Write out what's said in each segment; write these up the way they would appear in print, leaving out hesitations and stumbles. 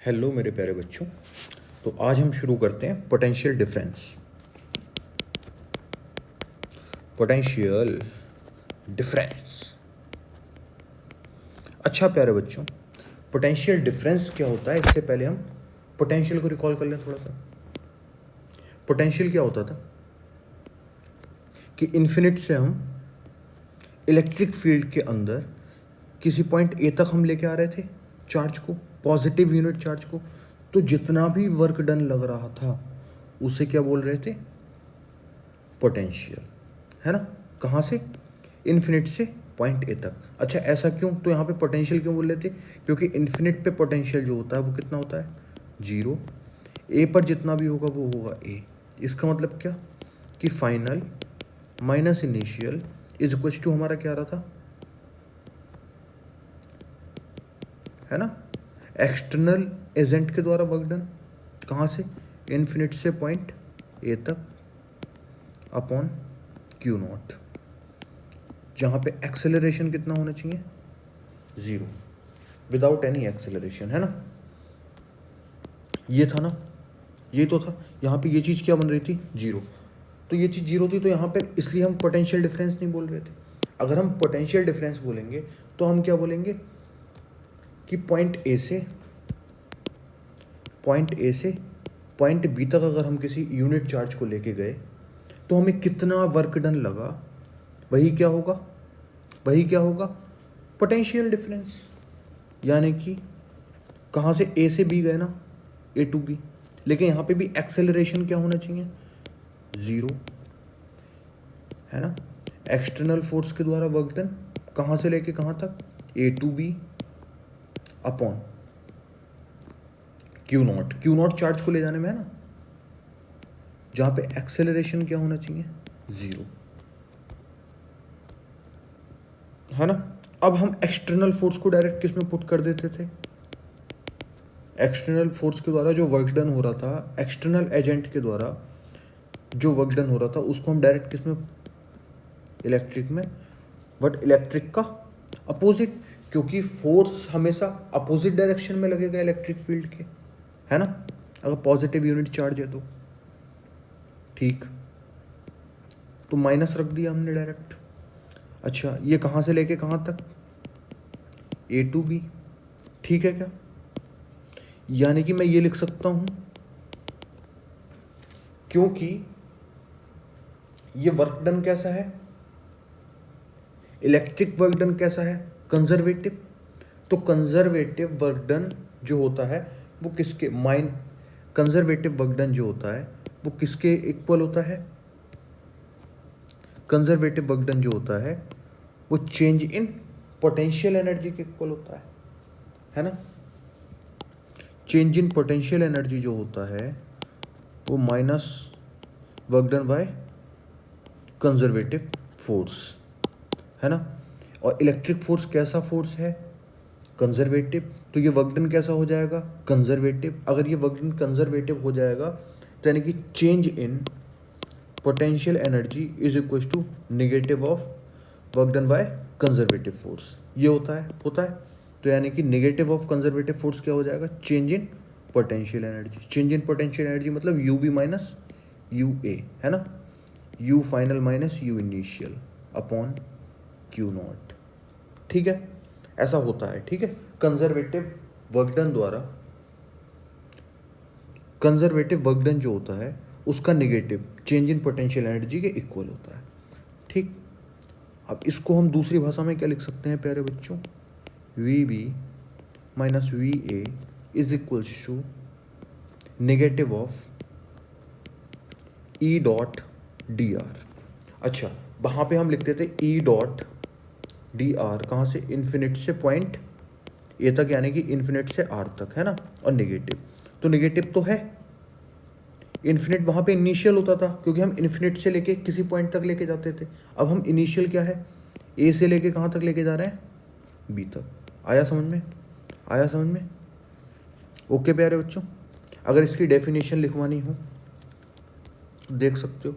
Hello मेरे प्यारे बच्चों। तो आज हम शुरू करते हैं पोटेंशियल डिफरेंस। Potential difference. अच्छा प्यारे बच्चों, पोटेंशियल डिफरेंस क्या होता है इससे पहले हम पोटेंशियल को रिकॉल कर लें थोड़ा सा। पोटेंशियल क्या होता था कि इन्फिनिट से हम इलेक्ट्रिक फील्ड के अंदर किसी पॉइंट ए तक हम लेके आ रहे थे चार्ज को, पॉजिटिव यूनिट चार्ज को। तो जितना भी वर्क डन लग रहा था उसे क्या बोल रहे थे? पोटेंशियल, है ना। कहाँ से? इन्फिनिट से पॉइंट ए तक। अच्छा ऐसा क्यों? तो यहाँ पे पोटेंशियल क्यों बोल रहे थे? क्योंकि इन्फिनिट पे पोटेंशियल जो होता है वो कितना होता है? 0। ए पर जितना भी होगा वो होगा ए। इसका मतलब क्या कि final minus initial is equal to हमारा क्या आ रहा था, है ना, एक्सटर्नल एजेंट के द्वारा वर्क डन। कहाँ से? इन्फिनिट से पॉइंट ए तक अपॉन क्यू नॉट, जहाँ पे एक्सेलरेशन कितना होना चाहिए? 0, विदाउट एनी एक्सेलरेशन, है ना। ये था ना, ये तो था। यहाँ पे ये चीज़ क्या बन रही थी? 0। तो ये चीज़ 0 थी, तो यहाँ पे इसलिए हम पोटेंशियल डिफरेंस नहीं बोल रहे थे। अगर हम पोटेंशियल डिफरेंस बोलेंगे तो हम क्या बोलेंगे कि पॉइंट ए से पॉइंट बी तक अगर हम किसी यूनिट चार्ज को लेके गए तो हमें कितना वर्क डन लगा, वही क्या होगा? Potential difference. यानी कि कहाँ से ए से बी गए ना, ए टू बी, लेकिन यहाँ पे भी एक्सेलरेशन क्या होना चाहिए? 0, है ना। एक्सटर्नल फोर्स के द्वारा वर्क डन कहाँ से लेके कहाँ तक? A to B upon Q not charge को ले जाने में, है ना, जहाँ पे एक्सेलरेशन क्या होना चाहिए? 0, है ना। अब हम एक्सटर्नल फोर्स को डायरेक्ट किस में पुट कर देते थे? एक्सटर्नल फोर्स के द्वारा जो वर्क डन हो रहा था, एक्सटर्नल एजेंट के द्वारा जो वर्क डन हो रहा था उसको हम डायरेक्ट किस में? इलेक्ट्रिक में। बट इलेक्ट्रिक का अपोजिट, क्योंकि फोर्स हमेशा अपोजिट डायरेक्शन में लगेगा इलेक्ट्रिक फील्ड के, है ना, अगर पॉजिटिव यूनिट चार्ज है तो। ठीक, तो माइनस रख दिया हमने डायरेक्ट। अच्छा ये कहाँ से लेके कहाँ तक? ए टू बी, ठीक है क्या? यानी कि मैं ये लिख सकता हूं, क्योंकि ये वर्क डन कैसा है? इलेक्ट्रिक वर्क डन कैसा है? कंजर्वेटिव। तो कंजर्वेटिव वर्क डन जो होता है वो किसके कंजर्वेटिव वर्क डन जो होता है वो किसके इक्वल होता है? कंजर्वेटिव वर्क डन जो होता है वो चेंज इन पोटेंशियल एनर्जी के इक्वल होता है ना। चेंज इन पोटेंशियल एनर्जी जो होता है वो minus work done by conservative force, है ना। और इलेक्ट्रिक फोर्स कैसा फोर्स है? कंजर्वेटिव। तो ये वर्क डन कैसा हो जाएगा? कंजर्वेटिव। अगर ये वर्क डन कंजर्वेटिव हो जाएगा तो यानी कि change in potential energy is equal to negative of work done by conservative force. ये होता है। तो यानी कि नेगेटिव ऑफ कंजर्वेटिव फोर्स क्या हो जाएगा? Change in potential energy. Change in potential energy मतलब you B minus U A, है ना, you final minus you initial upon Q not. ठीक है, ऐसा होता है। ठीक है, कंजर्वेटिव वर्क डन द्वारा कंजर्वेटिव वर्क डन जो होता है उसका negative change in potential energy के इक्वल होता है। ठीक, अब इसको हम दूसरी भाषा में क्या लिख सकते हैं प्यारे बच्चों? V B minus V A is equals to negative of E dot d r. अच्छा वहाँ पे हम लिखते थे ई डॉट डी आर, कहाँ से? इन्फिनिट से पॉइंट ए तक, यानी कि इन्फिनिट से आर तक, है ना। और नेगेटिव, तो नेगेटिव तो है। इन्फिनिट वहाँ पे इनिशियल होता था क्योंकि हम इन्फिनिट से लेके किसी पॉइंट तक लेके जाते थे। अब हम इनिशियल क्या है? ए से लेके कहाँ तक लेके जा रहे हैं? बी तक। आया समझ में? ओके प्यारे बच्चों, अगर इसकी डेफिनेशन लिखवानी हो तो देख सकते हो,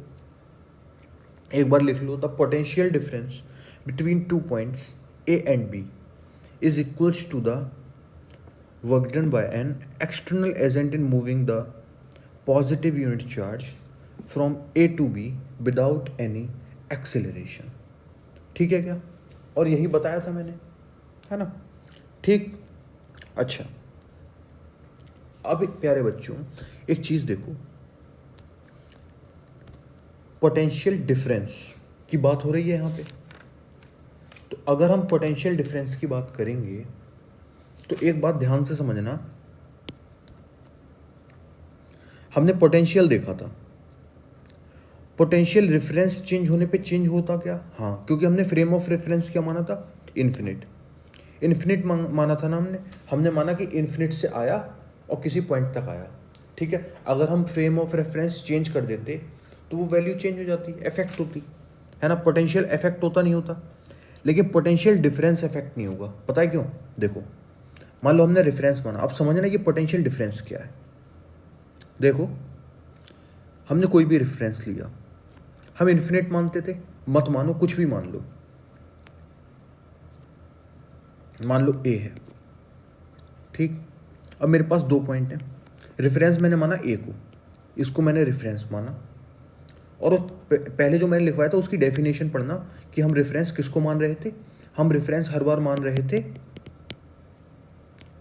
एक बार लिख लो। The potential difference between two points A and B is equals to the work done by an external agent in moving the positive unit charge from A to B without any acceleration. ठीक है क्या? और यही बताया था मैंने, है ना? ठीक। अच्छा, अब प्यारे बच्चों एक चीज देखो, पोटेंशियल डिफरेंस की बात हो रही है यहाँ पे। तो अगर हम पोटेंशियल डिफरेंस की बात करेंगे तो एक बात ध्यान से समझना, हमने पोटेंशियल देखा था, पोटेंशियल रेफरेंस चेंज होने पे चेंज होता क्या? हाँ, क्योंकि हमने फ्रेम ऑफ रेफरेंस क्या माना था? इन्फिनिट। इन्फिनिट माना था ना हमने माना कि इन्फिनिट से आया और किसी पॉइंट तक आया। ठीक है, अगर हम फ्रेम ऑफ रेफरेंस चेंज कर देते तो वो वैल्यू चेंज हो जाती, इफेक्ट होती, है ना? पोटेंशियल इफेक्ट होता नहीं होता, लेकिन पोटेंशियल डिफरेंस इफेक्ट नहीं होगा। पता है क्यों? देखो, मान लो हमने रेफरेंस माना, अब समझना ये पोटेंशियल डिफरेंस क्या है। देखो, हमने कोई भी रेफरेंस लिया, हम इन्फिनिट मानते थे, मत मानो, कुछ भी मान लो, मान लो ए है। ठीक, अब मेरे पास 2 पॉइंट हैं, रेफरेंस मैंने माना ए को, इसको मैंने रेफरेंस माना, और पहले जो मैंने लिखवाया था उसकी डेफिनेशन पढ़ना कि हम रेफरेंस किसको मान रहे थे। हम रेफरेंस हर बार मान रहे थे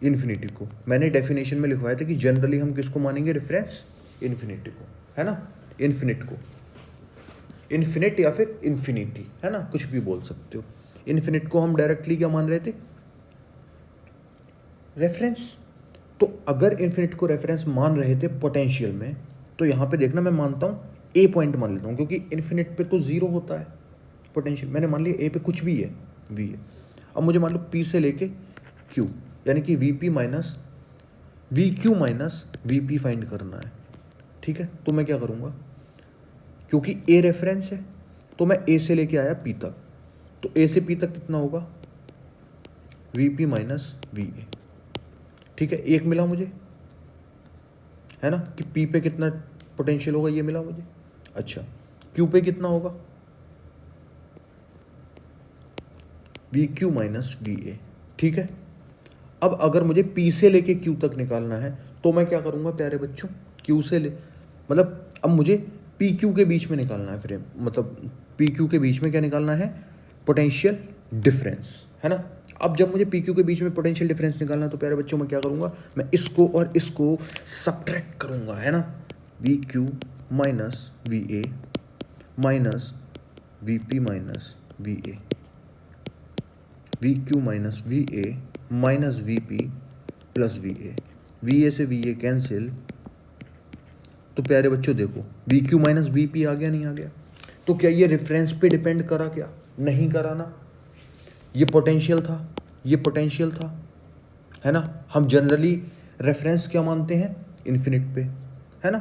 इन्फिनिटी को। मैंने डेफिनेशन में लिखवाया था कि जनरली हम किसको मानेंगे रेफरेंस? इन्फिनिटी को, है ना? इन्फिनिट को, इन्फिनिट या फिर इन्फिनिटी, है ना? कुछ भी बोल सकते हो। इन्फिनिट को हम डायरेक्टली क्या मान रहे थे? रेफरेंस। तो अगर इन्फिनिट को रेफरेंस मान रहे थे पोटेंशियल में, तो यहाँ पे देखना, मैं मानता हूँ ए पॉइंट मान लेता हूँ, क्योंकि इन्फिनिट पे तो जीरो होता है पोटेंशियल। मैंने मान लिया ए पे कुछ भी है, वी है। अब मुझे मान लो पी से लेके क्यू, यानी कि we P minus we Q minus V P find करना है। ठीक है, तो मैं क्या करूँगा, क्योंकि ए रेफरेंस है तो मैं ए से लेके आया पी तक, तो ए से पी तक कितना होगा? We P minus V A. ठीक है, एक मिला मुझे, है ना, कि पी पे कितना पोटेंशियल होगा, ये मिला मुझे। अच्छा, क्यू पे कितना होगा? We Q minus V A. ठीक है, अब अगर मुझे पी से लेके क्यू तक निकालना है तो मैं क्या करूँगा प्यारे बच्चों? क्यू से ले, मतलब अब मुझे पी क्यू के बीच में निकालना है फ्रेम, मतलब पी क्यू के बीच में क्या निकालना है? पोटेंशियल डिफरेंस, है ना? अब जब मुझे पी क्यू के बीच में पोटेंशियल डिफरेंस निकालना है तो प्यारे बच्चों मैं क्या करूँगा? मैं इसको और इसको सब्ट्रैक्ट करूँगा, है ना? V Q minus V A minus V P minus V A, V Q minus V A minus V P plus V A, V A से वी ए कैंसिल। तो प्यारे बच्चों देखो, V Q minus V P आ गया, नहीं आ गया? तो क्या ये रेफरेंस पे डिपेंड करा? क्या नहीं करा ना। ये पोटेंशियल था, ये पोटेंशियल था, है ना? हम जनरली रेफरेंस क्या मानते हैं? इन्फिनिट पे, है ना?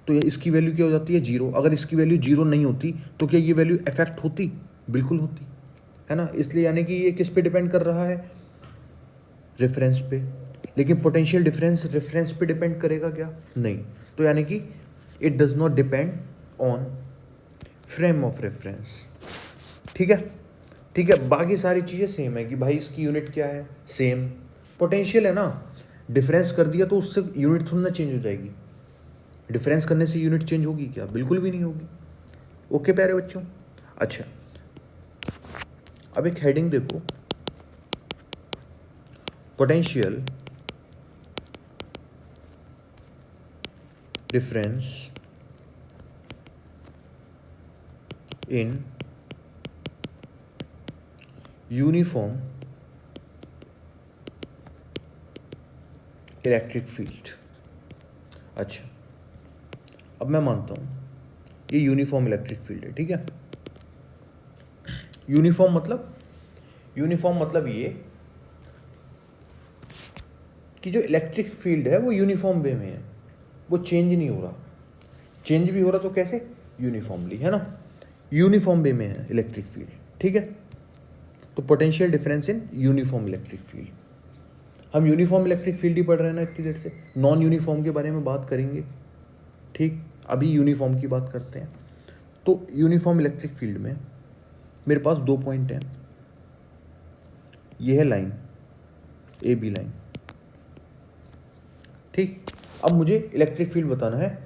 तो ये इसकी वैल्यू क्या हो जाती है? जीरो। अगर इसकी वैल्यू जीरो नहीं होती तो क्या ये वैल्यू इफेक्ट होती? बिल्कुल होती, है ना? इसलिए यानी कि ये किस पे डिपेंड कर रहा है? रेफरेंस पे। लेकिन पोटेंशियल डिफरेंस रेफरेंस पे डिपेंड करेगा क्या? नहीं। तो यानी कि it does not depend on frame of reference. ठीक है, ठीक है। बाकी सारी चीज़ें सेम है कि भाई इसकी यूनिट क्या है? सेम। पोटेंशियल है ना, डिफरेंस कर दिया तो उससे यूनिट थोड़ी ना चेंज हो जाएगी। डिफरेंस करने से यूनिट चेंज होगी क्या? बिल्कुल भी नहीं होगी। ओके प्यारे बच्चों। अच्छा, अब एक हेडिंग देखो, potential difference in uniform electric field. अच्छा, अब मैं मानता हूँ ये यूनिफॉर्म इलेक्ट्रिक फील्ड है, ठीक है? यूनिफॉर्म मतलब ये कि जो इलेक्ट्रिक फील्ड है वो यूनिफॉर्म वे में है, वो चेंज नहीं हो रहा। चेंज भी हो रहा तो कैसे? यूनिफॉर्मली, है ना? यूनिफॉर्म वे में है इलेक्ट्रिक फील्ड, ठीक है? तो potential difference in uniform electric field. हम यूनिफॉर्म इलेक्ट्रिक फील्ड ही पढ़ रहे हैं ना इतनी देर से, नॉन यूनिफॉर्म के बारे में बात करेंगे, ठीक? अभी यूनिफॉर्म की बात करते हैं। तो यूनिफॉर्म इलेक्ट्रिक फील्ड में मेरे पास 2 पॉइंट हैं। ये है लाइन, ए बी लाइन, ठीक, अब मुझे इलेक्ट्रिक फील्ड बताना है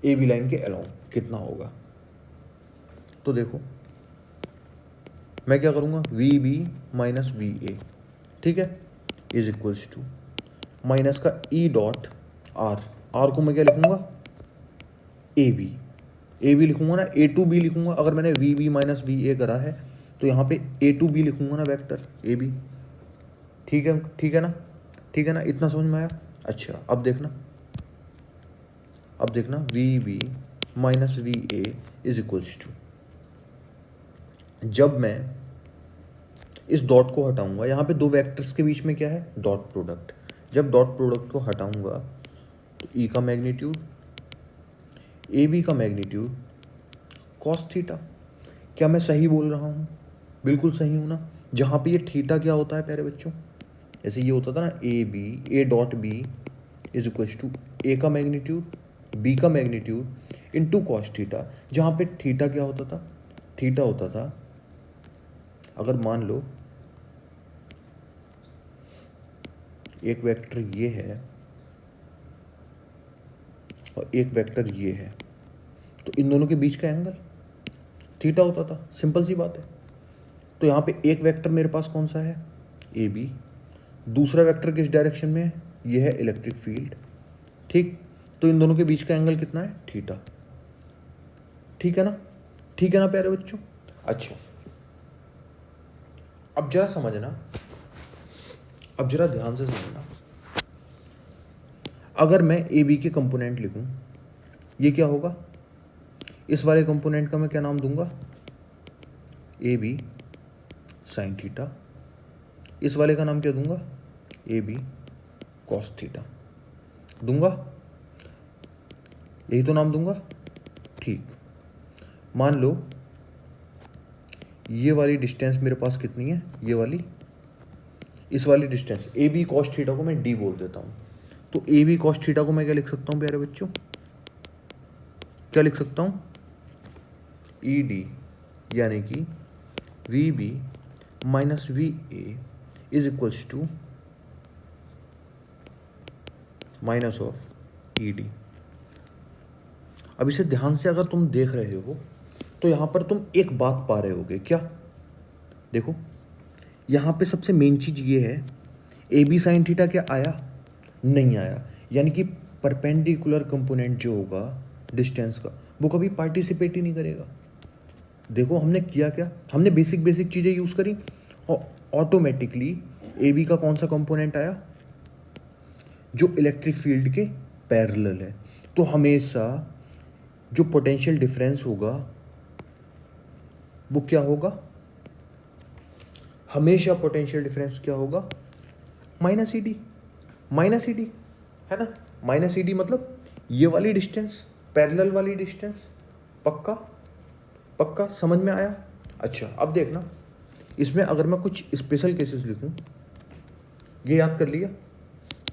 ए बी लाइन के अलोंग कितना होगा। तो देखो मैं क्या करूँगा, V B minus V A, ठीक है, इज इक्वल्स टू माइनस का ई डॉट आर, आर को मैं क्या लिखूँगा, ए बी लिखूँगा ना, ए टू बी लिखूँगा। अगर मैंने V B minus V A करा है तो यहाँ पे ए टू बी लिखूँगा ना, वेक्टर ए बी। ठीक है, ठीक है ना, ठीक है ना, इतना समझ में आया। अच्छा अब देखना V B minus V A is equals to, जब मैं इस डॉट को हटाऊंगा, यहाँ पे दो वेक्टर्स के बीच में क्या है, डॉट प्रोडक्ट, जब डॉट प्रोडक्ट को हटाऊंगा तो ई का मैग्नीट्यूड, ए बी का मैग्नीट्यूड कॉस थीटा। क्या मैं सही बोल रहा हूँ, बिल्कुल सही हूँ ना। जहाँ पे ये थीटा क्या होता है प्यारे बच्चों, जैसे ये होता था ना A dot B is equals to A का मैग्नीट्यूड बी का मैग्नीट्यूड इनटू कॉस थीटा, जहाँ पे थीटा क्या होता था, थीटा होता था, अगर मान लो एक वेक्टर ये है और एक वेक्टर ये है, तो इन दोनों के बीच का एंगल थीटा होता था, सिंपल सी बात है। तो यहाँ पे एक वेक्टर मेरे पास कौन सा है, ए बी, दूसरा वेक्टर किस डायरेक्शन में है, ये है इलेक्ट्रिक फील्ड, ठीक। तो इन दोनों के बीच का एंगल कितना है, थीटा, ठीक है ना, ठीक है ना प्यारे बच्चों। अच्छा अब जरा समझना, अब जरा ध्यान से समझना, अगर मैं ए बी के कंपोनेंट लिखूं, ये क्या होगा, इस वाले कंपोनेंट का मैं क्या नाम दूंगा, ए बी साइन थीटा, इस वाले का नाम क्या दूंगा, ए बी कॉस थीटा दूंगा, यही तो नाम दूंगा, ठीक। मान लो ये वाली डिस्टेंस मेरे पास कितनी है, ये वाली, इस वाली distance A B cos theta को मैं डी बोल देता हूँ। तो ए बी कॉस थीटा को मैं क्या लिख सकता हूँ प्यारे बच्चों, क्या लिख सकता हूँ, ई डी, यानी कि V B minus V A is equals to minus of E d. अब इसे ध्यान से अगर तुम देख रहे हो तो यहां पर तुम एक बात पा रहे होगे, क्या, देखो यहां पे सबसे मेन चीज ये है, ए बी साइन थीटा क्या आया, नहीं आया, यानी कि परपेंडिकुलर कंपोनेंट जो होगा डिस्टेंस का, वो कभी पार्टिसिपेट ही नहीं करेगा। देखो हमने किया क्या, हमने बेसिक चीजें यूज करी और ऑटोमेटिकली ए बी का कौन सा कंपोनेंट आया, जो इलेक्ट्रिक फील्ड के पैरेलल है। तो हमेशा जो पोटेंशियल डिफरेंस होगा वो क्या होगा, हमेशा पोटेंशियल डिफरेंस क्या होगा, माइनस ई डी, माइनस ई डी, है ना, माइनस ई डी, मतलब ये वाली डिस्टेंस, पैरेलल वाली डिस्टेंस, पक्का पक्का समझ में आया। अच्छा अब देखना, इसमें अगर मैं कुछ स्पेशल केसेस लिखूं, ये याद कर लिया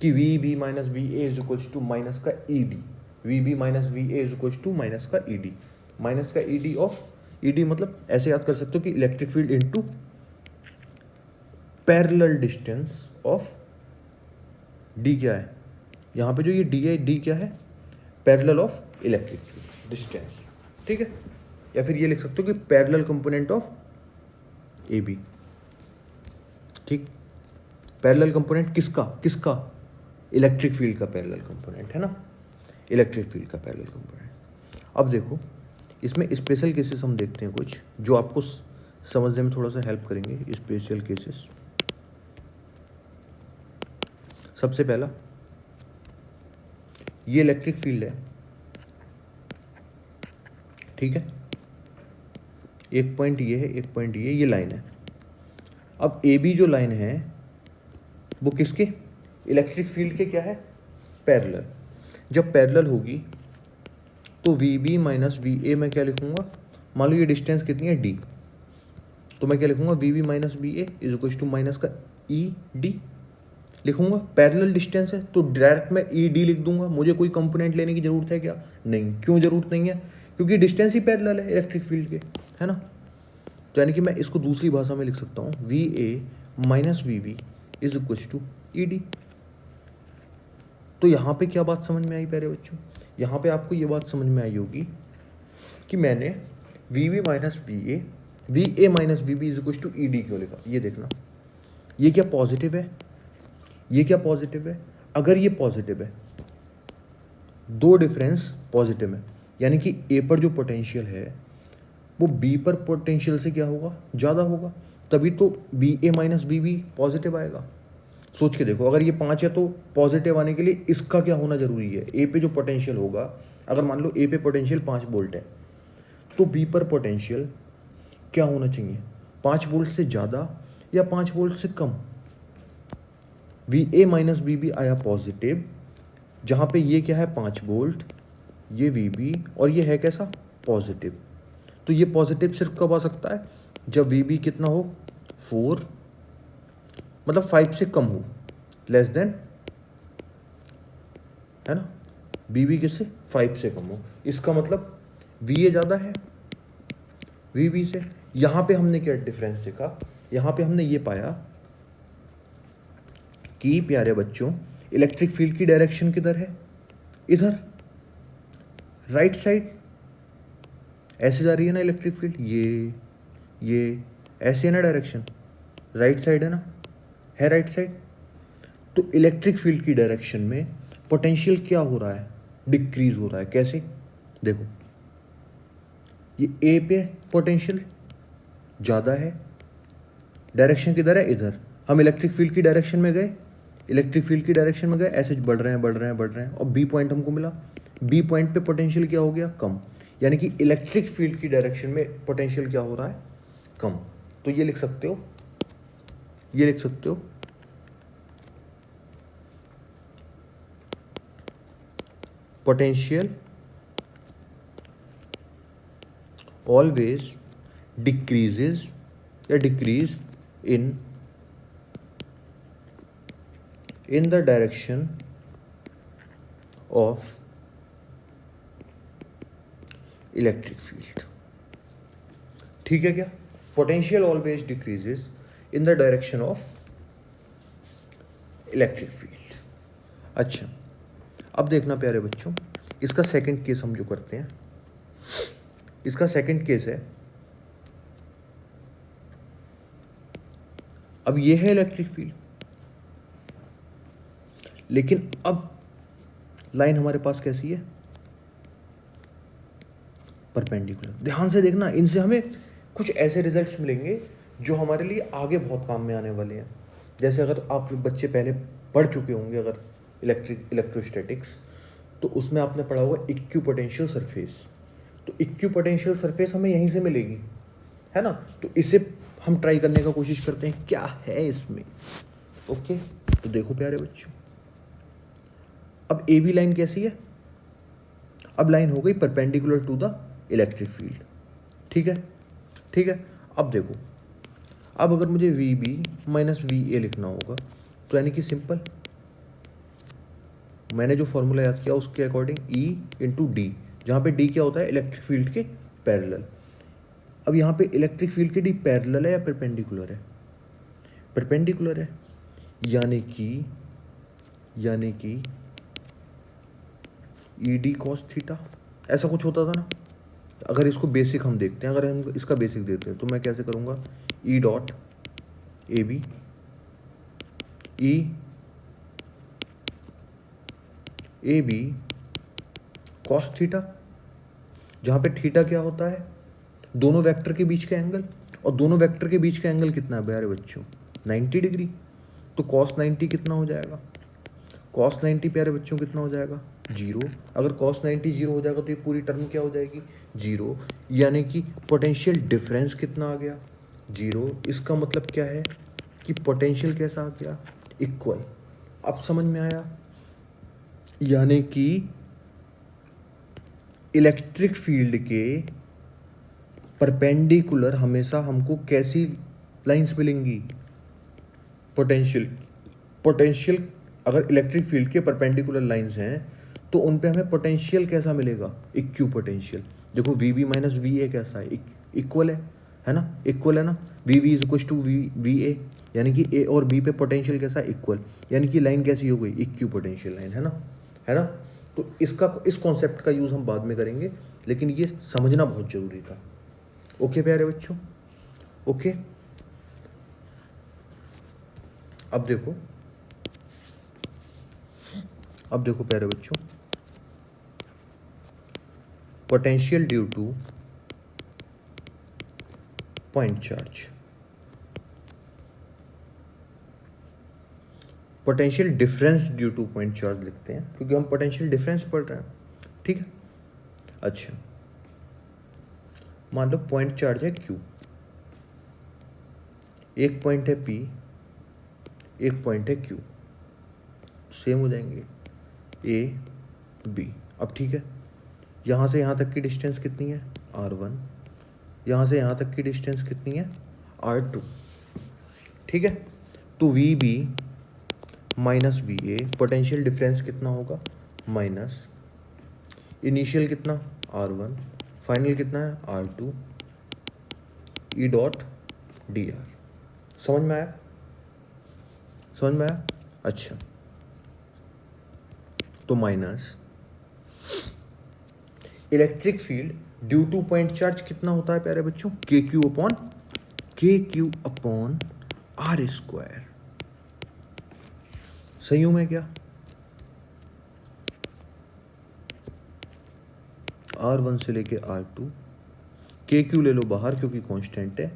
कि V B minus V A is equals to minus का E D, V B minus V A is equals to minus का ई डी, माइनस का E D of, E D मतलब ऐसे याद कर सकते हो कि electric field into parallel distance of D, क्या है यहाँ पे जो ये डी है, डी क्या है, parallel of electric field distance, ठीक है। या फिर ये लिख सकते हो कि parallel component of A B, ठीक, पैरेलल कंपोनेंट किसका, किसका, इलेक्ट्रिक फील्ड का पैरेलल कंपोनेंट, है ना, इलेक्ट्रिक फील्ड का पैरेलल कंपोनेंट। अब देखो इसमें स्पेशल केसेस हम देखते हैं कुछ जो आपको समझने में थोड़ा सा हेल्प करेंगे, स्पेशल केसेस। सबसे पहला, ये इलेक्ट्रिक फील्ड है, ठीक है, एक पॉइंट ये है, एक पॉइंट ये लाइन है। अब ए बी जो लाइन है वो किसके, इलेक्ट्रिक फील्ड के क्या है, पैरेलल। जब पैरेलल होगी तो V B minus V A मैं क्या लिखूंगा, मान लो ये डिस्टेंस कितनी है डी, तो मैं क्या लिखूंगा, V B minus V A is equal to minus का ई डी लिखूंगा। पैरेलल डिस्टेंस है तो डायरेक्ट मैं ई डी लिख दूंगा, मुझे कोई कंपोनेंट लेने की जरूरत है क्या, नहीं, क्यों जरूरत नहीं है, क्योंकि डिस्टेंस ही पैरेलल है इलेक्ट्रिक फील्ड के, है ना। तो यानी कि मैं इसको दूसरी भाषा में लिख सकता हूँ, V A minus V V is equal to E d. तो यहाँ पे क्या बात समझ में आई प्यारे बच्चों? यहाँ पे आपको ये बात समझ में आई होगी कि मैंने V V minus V A minus V B is equal to E d क्यों लिखा। ये देखना, ये क्या पॉजिटिव है, ये क्या पॉजिटिव है। अगर ये पॉजिटिव है, दो डिफरेंस पॉजिटिव है, यानी कि ए पर जो पोटेंशियल है वो बी पर पोटेंशियल से क्या होगा, ज़्यादा होगा, तभी तो बी ए माइनस बी बी पॉजिटिव आएगा। सोच के देखो, अगर ये 5 है तो पॉजिटिव आने के लिए इसका क्या होना जरूरी है, ए पे जो पोटेंशियल होगा, अगर मान लो ए पे पोटेंशियल 5 वोल्ट है तो बी पर पोटेंशियल क्या होना चाहिए, 5 वोल्ट से ज़्यादा या 5 वोल्ट से कम। V A minus B B आया पॉजिटिव, जहाँ पे ये क्या है 5 वोल्ट, ये वी बी, और ये है कैसा, पॉजिटिव। तो ये पॉजिटिव सिर्फ कब आ सकता है, जब वी बी कितना हो, 4, मतलब 5 से कम हो, लेस देन, है ना, बी बी किससे, 5 से कम हो। इसका मतलब वी ए ज़्यादा है वी बी से। यहाँ पे हमने क्या डिफरेंस देखा, यहाँ पे हमने ये पाया कि प्यारे बच्चों इलेक्ट्रिक फील्ड की डायरेक्शन किधर है, इधर राइट साइड, ऐसे जा रही है ना इलेक्ट्रिक फील्ड, ये ऐसे है ना डायरेक्शन, राइट साइड है ना, है राइट साइड। तो इलेक्ट्रिक फील्ड की डायरेक्शन में पोटेंशियल क्या हो रहा है, डिक्रीज हो रहा है। कैसे, देखो ये ए पे पोटेंशियल ज़्यादा है, डायरेक्शन किधर है, इधर। हम इलेक्ट्रिक फील्ड की डायरेक्शन में गए, इलेक्ट्रिक फील्ड की डायरेक्शन में गए, ऐसे बढ़ रहे हैं बढ़ रहे हैं बढ़ रहे हैं, और बी पॉइंट हमको मिला, बी पॉइंट पे पोटेंशियल क्या हो गया, कम। यानी कि इलेक्ट्रिक फील्ड की डायरेक्शन में पोटेंशियल क्या हो रहा है, कम। तो ये लिख सकते हो, ये लिख सकते हो, पोटेंशियल ऑलवेज डिक्रीजेज या decrease in the direction of electric field। ठीक है क्या, potential always decreases in the direction of electric field. अच्छा, अब देखना प्यारे बच्चों, इसका सेकंड केस हम जो करते हैं, इसका सेकंड केस है, अब ये है इलेक्ट्रिक फील्ड, लेकिन अब लाइन हमारे पास कैसी है, परपेंडिकुलर। ध्यान से देखना, इनसे हमें कुछ ऐसे रिजल्ट्स मिलेंगे जो हमारे लिए आगे बहुत काम में आने वाले हैं। जैसे अगर आप बच्चे पहले पढ़ चुके होंगे अगर इलेक्ट्रोस्टैटिक्स, तो उसमें आपने पढ़ा होगा इक्विपोटेंशियल सरफेस। तो इक्विपोटेंशियल सरफेस हमें यहीं से मिलेगी, है ना। तो इसे हम ट्राई करने का कोशिश करते हैं, क्या है इसमें। ओके, तो देखो प्यारे बच्चों, अब ए बी लाइन कैसी है, अब लाइन हो गई perpendicular to the electric field. ठीक है, ठीक है। अब देखो, अब अगर मुझे V B minus V A लिखना होगा, तो यानी कि सिंपल, मैंने जो फॉर्मूला याद किया उसके अकॉर्डिंग ई इंटू डी, जहाँ पे डी क्या होता है, इलेक्ट्रिक फील्ड के पैरेलल। अब यहाँ पे इलेक्ट्रिक फील्ड के डी पैरेलल है या परपेंडिकुलर है, परपेंडिकुलर है, यानी कि ई डी कॉस थीटा, ऐसा कुछ होता था ना। अगर इसको बेसिक हम देखते हैं, अगर हम इसका बेसिक देखते हैं, तो मैं कैसे करूँगा, E dot A B, A B cos theta, जहाँ पे थीटा क्या होता है, दोनों वेक्टर के बीच का एंगल, और दोनों वेक्टर के बीच का एंगल कितना है प्यारे बच्चों, 90 डिग्री। तो कॉस 90 कितना हो जाएगा, कॉस 90 प्यारे बच्चों कितना हो जाएगा, 0। अगर कॉस 90 0 हो जाएगा तो ये पूरी टर्म क्या हो जाएगी, 0। यानी कि पोटेंशियल डिफरेंस कितना आ गया, 0। इसका मतलब क्या है कि पोटेंशियल कैसा आ गया, इक्वल। अब समझ में आया, यानी कि इलेक्ट्रिक फील्ड के परपेंडिकुलर हमेशा हमको कैसी लाइंस मिलेंगी, पोटेंशियल अगर इलेक्ट्रिक फील्ड के परपेंडिकुलर लाइंस हैं तो उन पे हमें पोटेंशियल कैसा मिलेगा, इक्यू पोटेंशियल। देखो V B minus V A कैसा है, इक्वल है ना, इक्वल है ना, V V is equal to V A. यानी कि ए और बी पे पोटेंशियल कैसा, इक्वल, यानी कि लाइन कैसी हो गई, इक्यू पोटेंशियल लाइन, है ना, है ना। तो इस कॉन्सेप्ट का यूज़ हम बाद में करेंगे, लेकिन ये समझना बहुत ज़रूरी था। ओके प्यारे बच्चों, ओके। अब देखो प्यारे बच्चों, potential due two point charge, potential difference due two point charge लिखते हैं, क्योंकि हम पोटेंशियल डिफरेंस पढ़ रहे हैं, ठीक है। अच्छा, मान लो पॉइंट चार्ज है Q, एक पॉइंट है P, एक पॉइंट है Q, सेम हो जाएंगे A B। अब ठीक है, यहाँ से यहाँ तक की डिस्टेंस कितनी है, R1, यहाँ से यहाँ तक की डिस्टेंस कितनी है, R2, ठीक है। तो VB minus VA, potential difference कितना होगा, माइनस इनिशियल कितना R1, फाइनल कितना है R2, E डॉट DR। समझ में आया, समझ में आया। अच्छा, तो minus electric field due two point charge कितना होता है प्यारे बच्चों, KQ अपॉन R स्क्वायर। सही हूं मैं क्या, R1 से लेके R2, KQ ले लो बाहर क्योंकि कांस्टेंट है,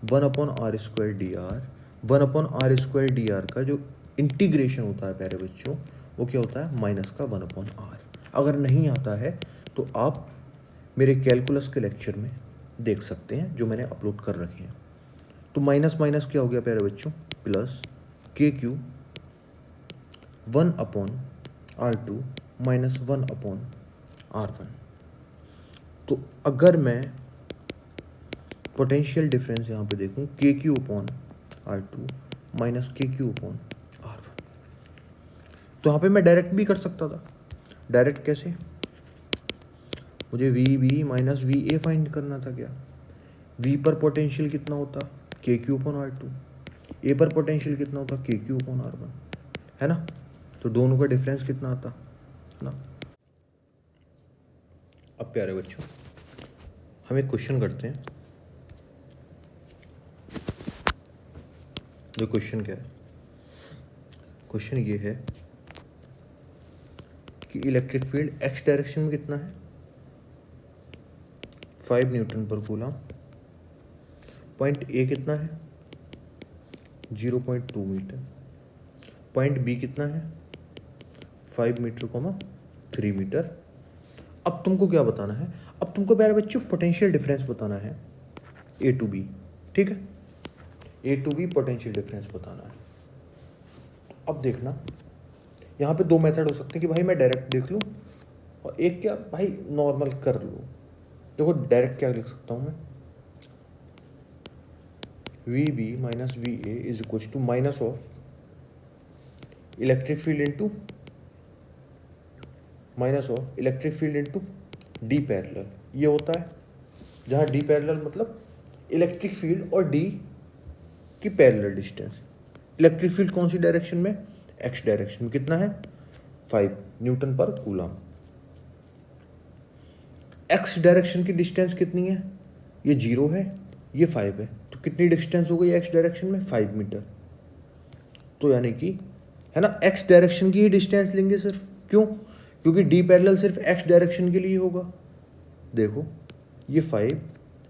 1/r square DR, 1/r square DR का जो इंटीग्रेशन होता है प्यारे बच्चों, वो क्या होता है, माइनस का 1/r। अगर नहीं आता है तो आप मेरे कैलकुलस के लेक्चर में देख सकते हैं, जो मैंने अपलोड कर रखे हैं। तो माइनस माइनस क्या हो गया प्यारे बच्चों, plus KQ 1/r2 minus 1/r1। तो अगर मैं पोटेंशियल डिफरेंस यहाँ पे देखूँ, KQ/R2 माइनस KQ/R1, तो यहाँ पे मैं डायरेक्ट भी कर सकता था। डायरेक्ट कैसे, मुझे VB माइनस VA फाइंड करना था क्या, V पर पोटेंशियल कितना होता, KQ/R2, A पर पोटेंशियल कितना होता, KQ/R1, है ना। तो दोनों का डिफरेंस कितना आता ना। अब प्यारे बच्चों, हम एक क्वेश्चन करते हैं। जो क्वेश्चन क्या है, क्वेश्चन ये है कि इलेक्ट्रिक फील्ड एक्स डायरेक्शन में कितना है, 5 newton per coulomb, point A कितना है 0.2 मीटर, पॉइंट बी कितना है 5 मीटर 3 मीटर। अब तुमको क्या बताना है, अब तुमको प्यारे बच्चों पोटेंशियल डिफरेंस बताना है ए टू बी, ठीक है, ए टू बी पोटेंशियल डिफरेंस बताना है। अब देखना, यहाँ पे दो मेथड हो सकते हैं कि भाई मैं डायरेक्ट देख लूँ, और एक क्या भाई नॉर्मल कर लूँ। देखो डायरेक्ट क्या लिख सकता हूँ मैं, VB minus VA is equal to minus of electric field into minus of electric field into d parallel. ये होता है जहाँ डी पैरेलल मतलब इलेक्ट्रिक फील्ड और डी की पैरेलल डिस्टेंस। इलेक्ट्रिक फील्ड कौन सी डायरेक्शन में, एक्स डायरेक्शन में, कितना है 5 newton per coulomb. X direction की डिस्टेंस कितनी है, ये 0 है, ये 5 है, तो कितनी डिस्टेंस हो गई एक्स डायरेक्शन में, 5 मीटर। तो यानी कि है ना, एक्स डायरेक्शन की ही डिस्टेंस लेंगे सिर्फ, क्यों, क्योंकि डी पैरेलल सिर्फ एक्स डायरेक्शन के लिए होगा। देखो ये 5,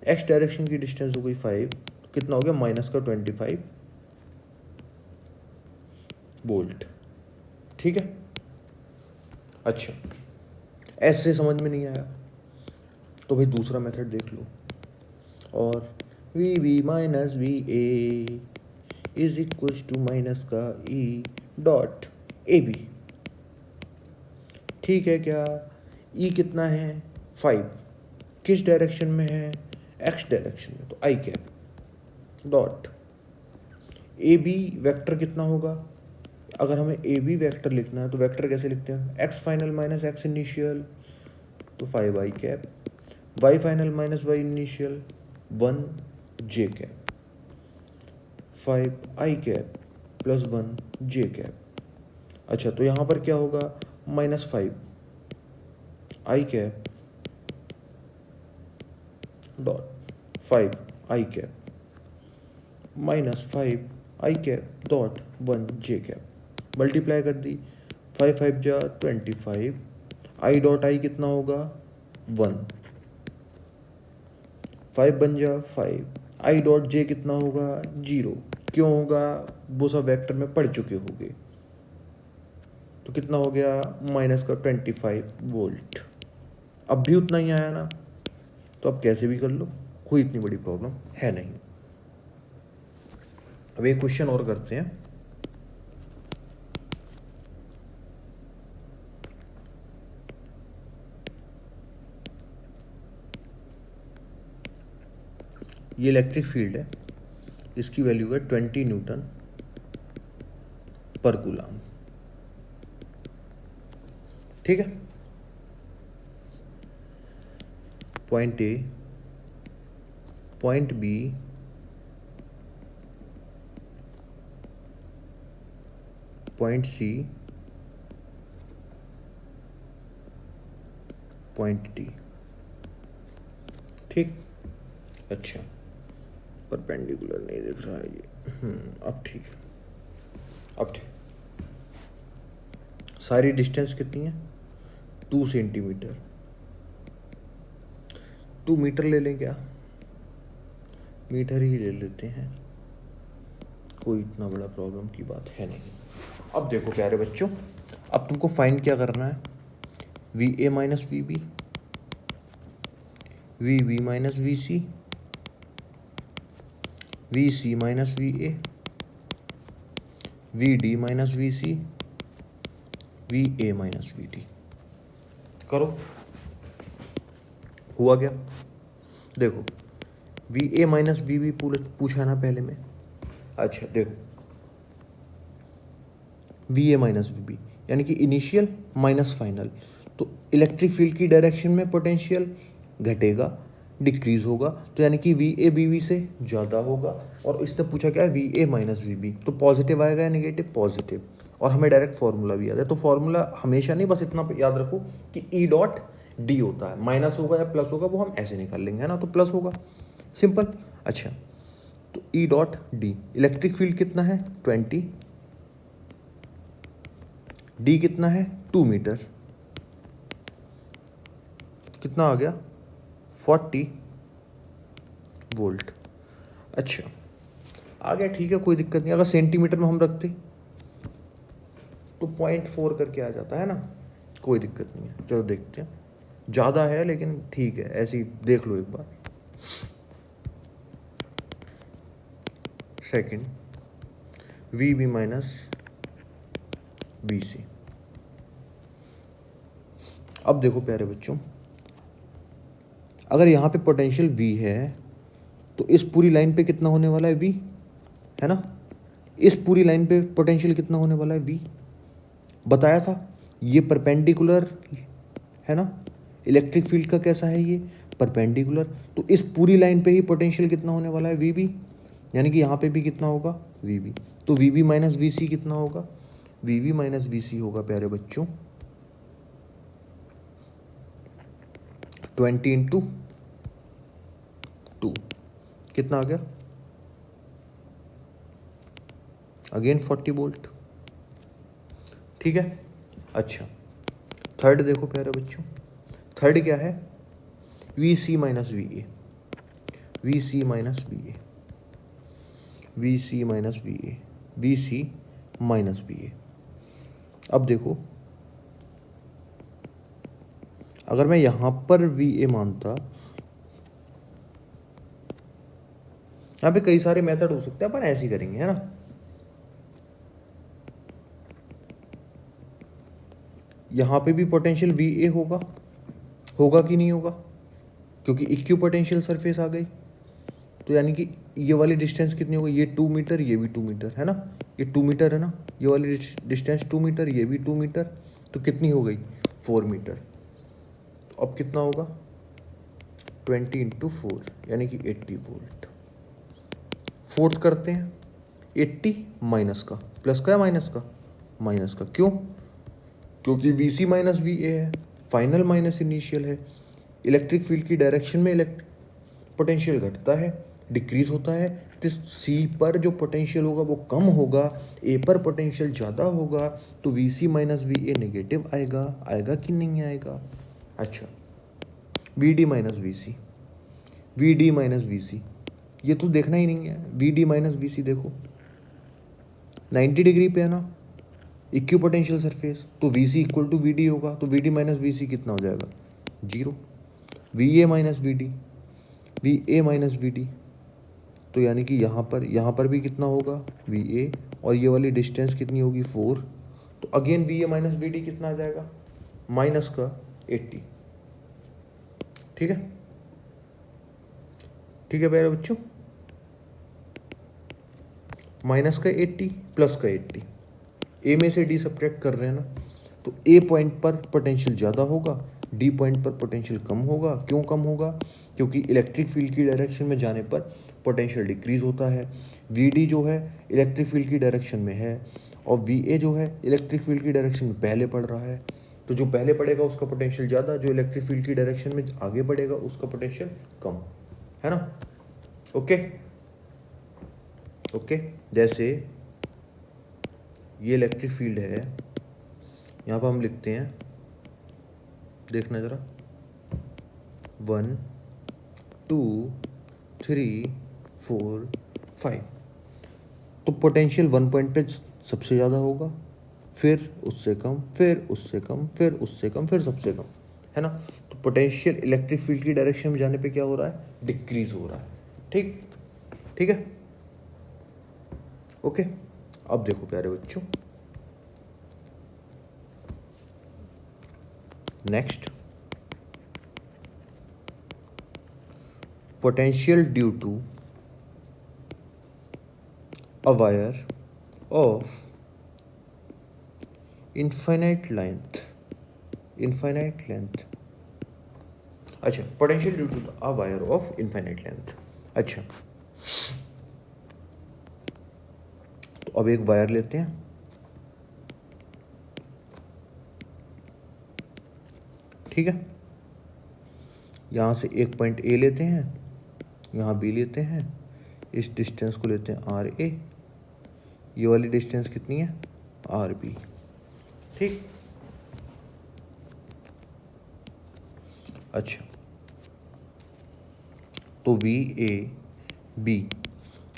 एक्स डायरेक्शन की डिस्टेंस हो गई 5, तो कितना हो गया माइनस का 25 वोल्ट, ठीक है। अच्छा, ऐसे समझ में नहीं आया तो भाई दूसरा मेथड देख लो, और VB minus VA is equal to minus का E डॉट AB, ठीक है क्या। E कितना है 5, किस डायरेक्शन में है, एक्स डायरेक्शन में, तो I cap dot AB vector कितना होगा। अगर हमें AB वेक्टर लिखना है तो वेक्टर कैसे लिखते हैं, X final minus X initial, तो 5I cap, Y final minus Y initial 1J cap, 5i cap plus 1j cap. अच्छा, तो यहाँ पर क्या होगा, -5i cap dot 5i cap -5i cap dot 1j cap. Multiply कर दी, 5 5 जा 25, आई डॉट आई कितना होगा 1, 5 बन जा 5, आई डॉट जे कितना होगा 0। क्यों होगा, वो सब वेक्टर में पढ़ चुके होंगे। तो कितना हो गया -25 वोल्ट। अब भी उतना ही आया ना, तो अब कैसे भी कर लो, कोई इतनी बड़ी प्रॉब्लम है नहीं। अब एक क्वेश्चन और करते हैं। ये इलेक्ट्रिक फील्ड है, इसकी वैल्यू है 20 न्यूटन पर कूलम। ठीक है, point A, point B, point C, point D. ठीक, अच्छा, परपेंडिकुलर नहीं दिख रहा है ये। अब ठीक है, अब ठीक। सारी डिस्टेंस कितनी है 2 सेंटीमीटर। 2 मीटर ले लें क्या, मीटर ही ले लेते हैं, कोई इतना बड़ा प्रॉब्लम की बात है नहीं। अब देखो प्यारे बच्चों, अब तुमको फाइंड क्या करना है, V A minus V B, V B minus V C, V C minus V A, V D minus V C, V A minus V D. करो, हुआ क्या, देखो V A minus V B पूछा ना पहले में। अच्छा देखो, V A minus V B यानी कि इनिशियल माइनस फाइनल, तो इलेक्ट्रिक फील्ड की डायरेक्शन में पोटेंशियल घटेगा, डिक्रीज होगा, तो यानी कि वी ए बी वी से ज़्यादा होगा। और इसने पूछा क्या है, V A minus V B, तो पॉजिटिव आएगा या नेगेटिव, पॉजिटिव। और हमें डायरेक्ट फॉर्मूला भी याद है, तो फॉर्मूला हमेशा नहीं, बस इतना याद रखो कि ई डॉट डी होता है, माइनस होगा या प्लस होगा वो हम ऐसे निकाल लेंगे, है ना, तो प्लस होगा, सिंपल। अच्छा, तो ई डॉट डी, इलेक्ट्रिक फील्ड कितना है 20, डी कितना है 2 मीटर, कितना आ गया 40 वोल्ट। अच्छा, आ गया, ठीक है, कोई दिक्कत नहीं। अगर सेंटीमीटर में हम रखते तो 0.4 करके आ जाता है ना, कोई दिक्कत नहीं है। चलो देखते हैं, ज़्यादा है लेकिन ठीक है, ऐसे ही देख लो एक बार। Second, V B minus B C. अब देखो प्यारे बच्चों, अगर यहाँ पे पोटेंशियल V है तो इस पूरी लाइन पे कितना होने वाला है V, है ना, इस पूरी लाइन पे पोटेंशियल कितना होने वाला है V, बताया था। ये परपेंडिकुलर है ना, इलेक्ट्रिक फील्ड का कैसा है ये परपेंडिकुलर, तो इस पूरी लाइन पे ही पोटेंशियल कितना होने वाला है VB, यानी कि यहाँ पे भी कितना होगा VB। तो VB माइनस VC कितना होगा, VB माइनस VC होगा प्यारे बच्चों 20 इंटू 2, कितना आ गया अगेन 40 वोल्ट। ठीक है, अच्छा थर्ड देखो प्यारे बच्चों, थर्ड क्या है, V C minus V A, V C minus V A, V C minus V A, V C minus V A. अब देखो, अगर मैं यहां पर वी ए मानता, यहाँ पे कई सारे मेथड हो सकते हैं, अपन ऐसे ही करेंगे, है ना। यहाँ पे भी पोटेंशियल वी ए होगा, होगा कि नहीं होगा, क्योंकि इक्यू पोटेंशियल सरफेस आ गई, तो यानी कि ये वाली डिस्टेंस कितनी होगी, ये 2 मीटर, ये भी 2 मीटर, है ना, ये 2 मीटर है ना, ये वाली डिस्टेंस 2 मीटर, ये भी 2 मीटर, तो कितनी हो गई 4 मीटर। तो अब कितना होगा 20 इंटू 4 यानी कि 80 वोल्ट। फोर्थ करते हैं, 80 माइनस का, प्लस का या माइनस का, माइनस का। क्यों? क्योंकि V C minus V A है, फाइनल माइनस इनिशियल है। इलेक्ट्रिक फील्ड की डायरेक्शन में पोटेंशियल घटता है, डिक्रीज होता है, तो सी पर जो पोटेंशियल होगा वो कम होगा, ए पर पोटेंशियल ज़्यादा होगा, तो V C minus V A negative आएगा। आएगा कि नहीं आएगा? अच्छा, V D minus V C, V D minus V C, ये तो देखना ही नहीं है। V D minus V C देखो 90 डिग्री पे है ना, इक्यू पोटेंशियल सरफेस, तो V C equal to V D होगा, तो V D minus V C कितना हो जाएगा? 0। V A minus V D, we A minus V D, तो यानी कि यहाँ पर भी कितना होगा? वी ए, और ये वाली डिस्टेंस कितनी होगी? 4। तो again V A minus V D कितना आ जाएगा? माइनस का 80। ठीक है, ठीक है प्यारे बच्चों, माइनस का 80 प्लस का 80, ए में से डी सब्ट्रैक्ट कर रहे हैं ना, तो ए पॉइंट पर पोटेंशियल ज़्यादा होगा, डी पॉइंट पर पोटेंशियल कम होगा। क्यों कम होगा? क्योंकि इलेक्ट्रिक फील्ड की डायरेक्शन में जाने पर पोटेंशियल डिक्रीज होता है। वी डी जो है इलेक्ट्रिक फील्ड की डायरेक्शन में है, और वी ए जो है इलेक्ट्रिक फील्ड की डायरेक्शन में पहले पड़ रहा है, तो जो पहले पड़ेगा उसका पोटेंशियल ज़्यादा, जो इलेक्ट्रिक फील्ड की डायरेक्शन में आगे बढ़ेगा उसका पोटेंशियल कम, है ना? ओके ओके, जैसे ये इलेक्ट्रिक फील्ड है, यहाँ पर हम लिखते हैं, देखना ज़रा, 1 2 3 4 5, तो पोटेंशियल 1 पॉइंट पे सबसे ज़्यादा होगा, फिर उससे कम, फिर उससे कम, फिर उससे कम, फिर सबसे कम, है ना? तो पोटेंशियल इलेक्ट्रिक फील्ड की डायरेक्शन में जाने पे क्या हो रहा है? डिक्रीज हो रहा है। ठीक, ठीक है, ओके। अब देखो प्यारे बच्चों, next, potential due to a wire of infinite length, अच्छा, potential due to a wire of infinite length। अच्छा, तो अब एक वायर लेते हैं, ठीक है, यहाँ से एक पॉइंट ए लेते हैं, यहाँ बी लेते हैं, इस डिस्टेंस को लेते हैं आर ए, ये वाली डिस्टेंस कितनी है? R B. ठीक, अच्छा, तो वी ए बी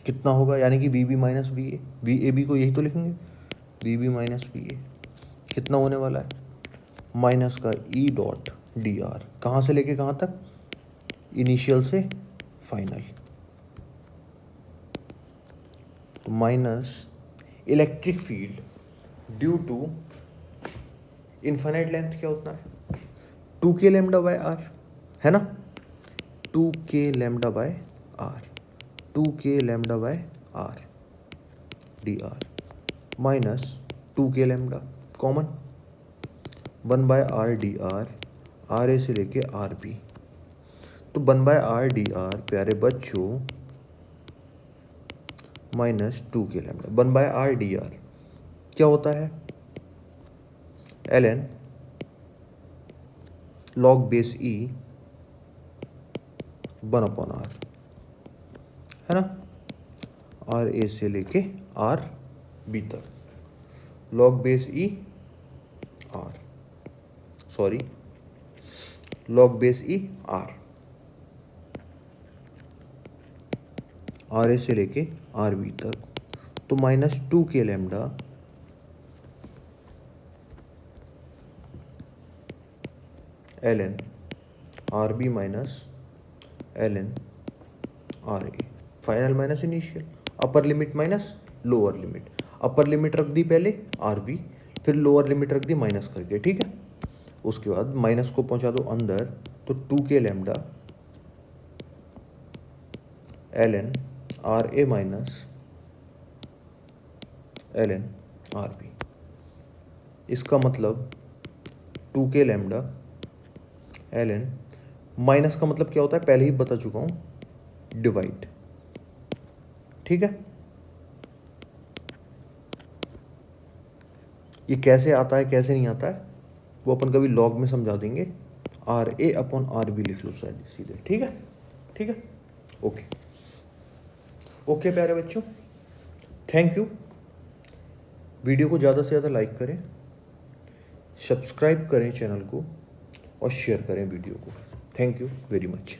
कितना होगा? यानी कि V B minus V A, V A B को यही तो लिखेंगे, V B minus V A कितना होने वाला है? माइनस का ई डॉट डी आर, कहाँ से लेके कहाँ तक? इनिशियल से फाइनल, तो minus electric field due to infinite length क्या होता है? 2k लैम्डा बाय आर, है ना? 2k lambda by R, 2k lambda by R D R, minus 2k lambda common, 1 by R D R A से लेके R B, तो 1 by R D R प्यारे बच्चों minus 2k lambda. 1 by R D R क्या होता है? L N log base E 1 upon R, है ना? आर ए से लेके आर बी तक, log base E R, sorry, log base E R, R A से लेके आर बी तक, तो minus 2k lambda L N R B minus L N R A, final minus initial, upper limit minus lower limit, upper limit रख दी पहले R B, फिर lower limit रख दी minus करके, ठीक है? उसके बाद माइनस को पहुंचा दो अंदर, तो 2k lambda L N R A minus L N R B, इसका मतलब 2k lambda L N, minus का मतलब क्या होता है पहले ही बता चुका हूं, डिवाइड, ठीक है? ये कैसे आता है कैसे नहीं आता है वो अपन कभी लॉग में समझा देंगे। RA/RB लिख लो शायद सीधे, ठीक है, ठीक है, ओके ओके प्यारे बच्चों, थैंक यू। वीडियो को ज़्यादा से ज़्यादा लाइक करें, सब्सक्राइब करें चैनल को और शेयर करें वीडियो को। Thank you very much.